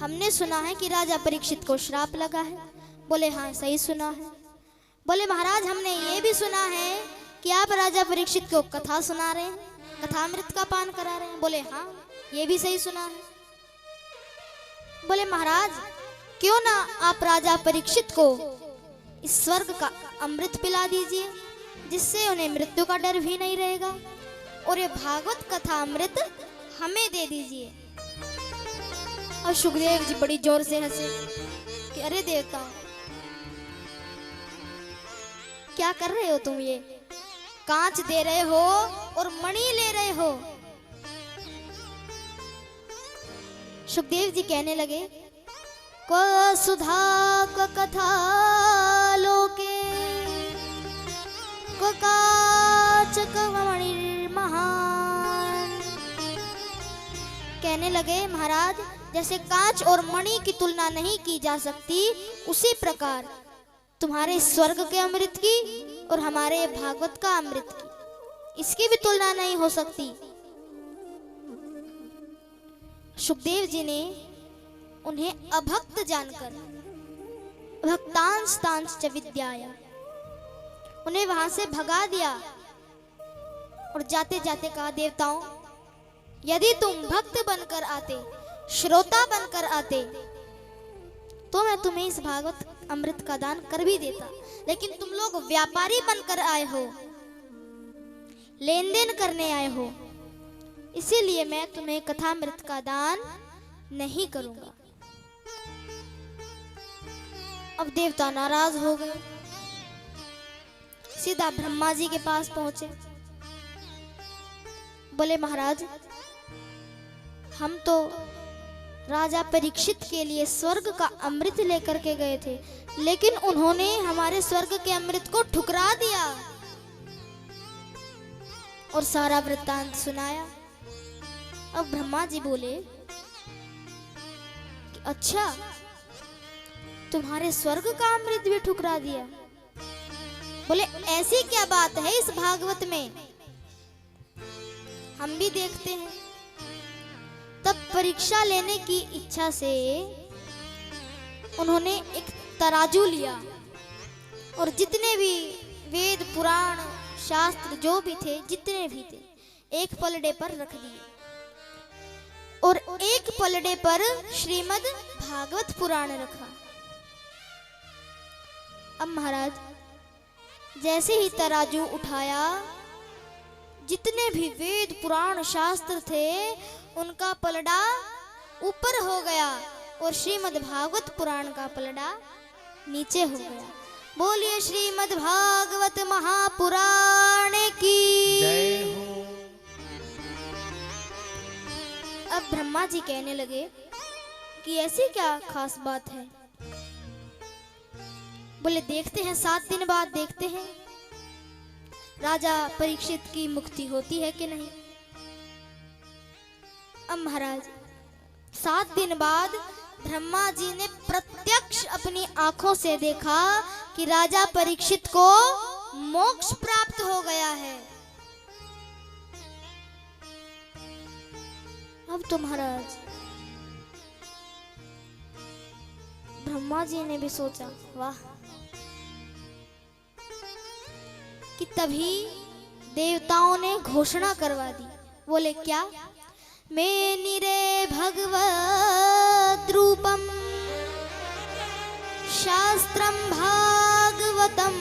हमने सुना है कि राजा परीक्षित को श्राप लगा है। बोले हाँ सही सुना है। बोले महाराज हमने ये भी सुना है कि आप राजा परीक्षित को कथा सुना रहे हैं, कथामृत का पान करा रहे हैं। बोले हाँ ये भी सही सुना है। बोले महाराज क्यों ना आप राजा परीक्षित को इस स्वर्ग का अमृत पिला दीजिए, जिससे उन्हें मृत्यु का डर भी नहीं रहेगा, और ये भागवत कथा अमृत हमें दे दीजिए। और सुखदेव जी बड़ी जोर से हंसे कि अरे देवता क्या कर रहे हो तुम, ये कांच दे रहे हो और मणि ले रहे हो। सुखदेव जी कहने लगे को सुधा को कथा लोके को काच को मणि महान। कहने लगे महाराज जैसे कांच और मणि की तुलना नहीं की जा सकती, उसी प्रकार तुम्हारे स्वर्ग के अमृत की और हमारे भागवत का अमृत की, इसकी भी तुलना नहीं हो सकती। सुखदेव जी ने उन्हें अभक्त जानकर भक्तांश तांश च विद्याया, उन्हें वहां से भगा दिया और जाते जाते कहा देवताओं यदि तुम भक्त बनकर आते, श्रोता बनकर आते, तो मैं तुम्हें इस भागवत अमृत का दान कर भी देता, लेकिन तुम लोग व्यापारी बनकर आए हो, लेन देन करने आए हो, इसीलिए मैं तुम्हें कथामृत का दान नहीं करूंगा। अब देवता नाराज हो गए, सीधा ब्रह्मा जी के पास पहुंचे। बोले महाराज हम तो राजा परीक्षित के लिए स्वर्ग का अमृत लेकर के गए थे, लेकिन उन्होंने हमारे स्वर्ग के अमृत को ठुकरा दिया और सारा वृत्तांत सुनाया। अब ब्रह्मा जी बोले कि अच्छा तुम्हारे स्वर्ग का अमृत भी ठुकरा दिया। बोले ऐसी क्या बात है इस भागवत में, हम भी देखते हैं। तब परीक्षा लेने की इच्छा से उन्होंने एक तराजू लिया और जितने भी वेद पुराण शास्त्र जो भी थे, जितने भी थे, एक पलड़े पर रख दिए और एक पलड़े पर श्रीमद् भागवत पुराण रखा। अब महाराज जैसे ही तराजू उठाया, जितने भी वेद पुराण शास्त्र थे उनका पलड़ा ऊपर हो गया और श्रीमद् भागवत पुराण का पलड़ा नीचे हो गया। बोलिए श्रीमद् भागवत महापुराण की जय हो। अब ब्रह्मा जी कहने लगे कि ऐसी क्या खास बात है। बोले देखते हैं 7 दिन बाद देखते हैं राजा परीक्षित की मुक्ति होती है कि नहीं। अब महाराज 7 दिन बाद ब्रह्मा जी ने प्रत्यक्ष अपनी आंखों से देखा कि राजा परीक्षित को मोक्ष प्राप्त हो गया है। अब तो महाराज ब्रह्मा जी ने भी सोचा वाह, कि तभी देवताओं ने घोषणा करवा दी। बोले क्या, मेनिरे भगवद् रूपम शास्त्रम भागवतम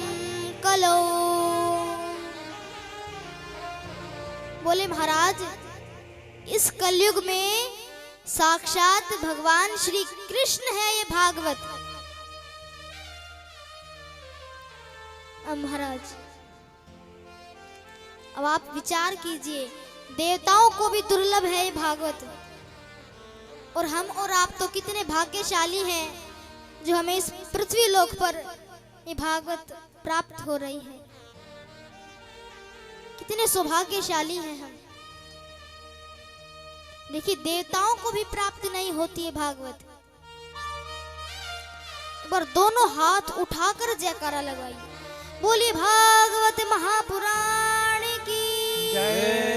कलो। बोले महाराज इस कलयुग में साक्षात भगवान श्री कृष्ण है ये भागवत। अब महाराज अब आप विचार कीजिए, देवताओं को भी दुर्लभ है ये भागवत, और हम और आप तो कितने भाग्यशाली हैं जो हमें इस पृथ्वी लोक पर ये भागवत प्राप्त हो रही है। कितने सौभाग्यशाली हैं हम। देखिए देवताओं को भी प्राप्त नहीं होती है भागवत। पर दोनों हाथ उठाकर जयकारा लगाइए, बोलिए भागवत महापुराण की जय।